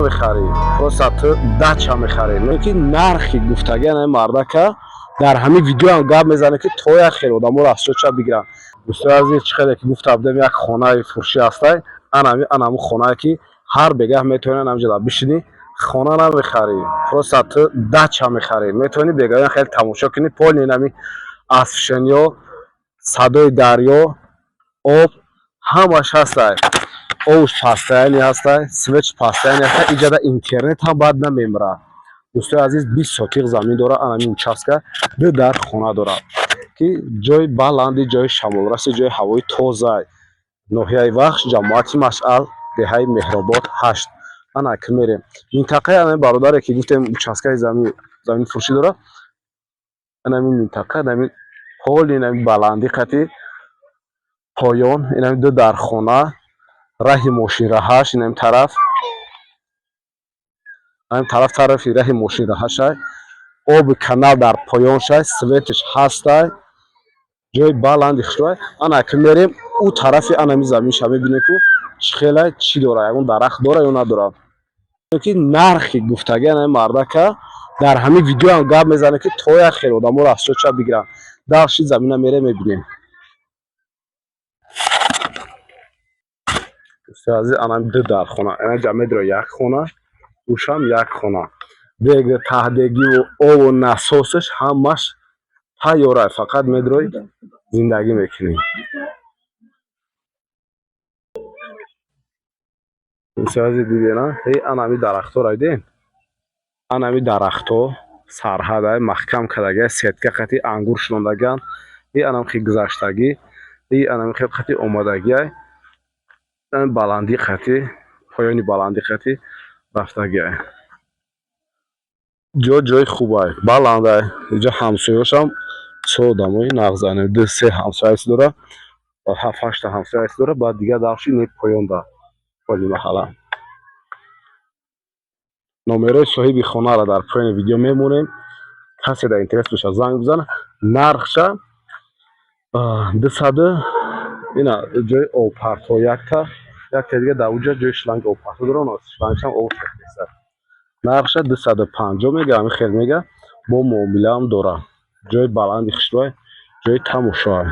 میخری просто تو дача میخری لیکن нархи гуфтагиан мардака дар ҳамин видео ҳам гап мезанад ки то як хел одаморо аз чо бигиранд. дӯстои азиз чӣ хеле ки гуфта будем як хонаи фурӯшӣ ҳастай анаму хонае ки ҳар бегаҳ метавонанд ҳамҷода бишинӣ хона намехарӣ просто ту дача мехарӣ метавонӣ бегаҳоян хеле тамошо кунӣ полни инами асфшениё садои дарё об ҳамаш ҳастай овуш пастаяни ҳастай свеч пастаяни ҳастай иҷада интернет ҳам баъд намемирад. дӯстои азиз 20 сотиқ замин дорад анами участка ду дар хона дорад ки ҷои баланди ҷои шамолраси ҷои ҳавои тоза ноҳияи вахш ҷамоати машъал деҳаи меҳробод 8 ана ки мерем минтақаи анами бародаре ки гуфтем участкаи замин фурӯшӣ дорад анами минтақа анами ҳоли инами баланди қати поён инами ду дар хона раҳи мошинраҳаш инами тарафи раҳи мошинраҳашай оби канал дар поёншай светиш ҳастай ҷои баланди хушрӯй ана ки мерем ӯ тарафи анами заминша мебинем ку чӣ хелай чӣ дора ягон дарахт дора ё надора. ки нархи гуфтаги анами мардака дар ҳамин видео ҳам гап мезанад ки то як хел одаморо аз чо бигиранд далши замина мерем мебинем. азиз анами ду дар хона ана ҷамъ медро як хона ушам як хона деги таҳдегиву ову насосиш ҳамаш тайёрай фақат медрои зиндагӣ мекунӣ. азиз дидена анами дарахтора дидем анами дарахто сарҳадай маҳкам кардагиай сетка қати ангур шунондагиан анам хи гузаштагӣ анами хел қати омадагиай баланди қати поёни баланди қати рафтагиай ҷои хубай баландай иҷо ҳамсояшам чо одамои нағзани ду се ҳамсояси дора 7-8 ҳамсояси дора баъд дигар далши не поён да поли маҳалла. номерои соҳиби хонаро дар поёни видео мемонем касе дар интерес бошад занг бизана нархша 200 ина ҷои обпартҳо якта дигар дар уҷа ҷои шланги обпартҳо дора шлангшам об мехезад нархша 250 мега ҳамин хел мега бо муомилаам дора ҷои баланди хушрӯй ҷои тамошоай.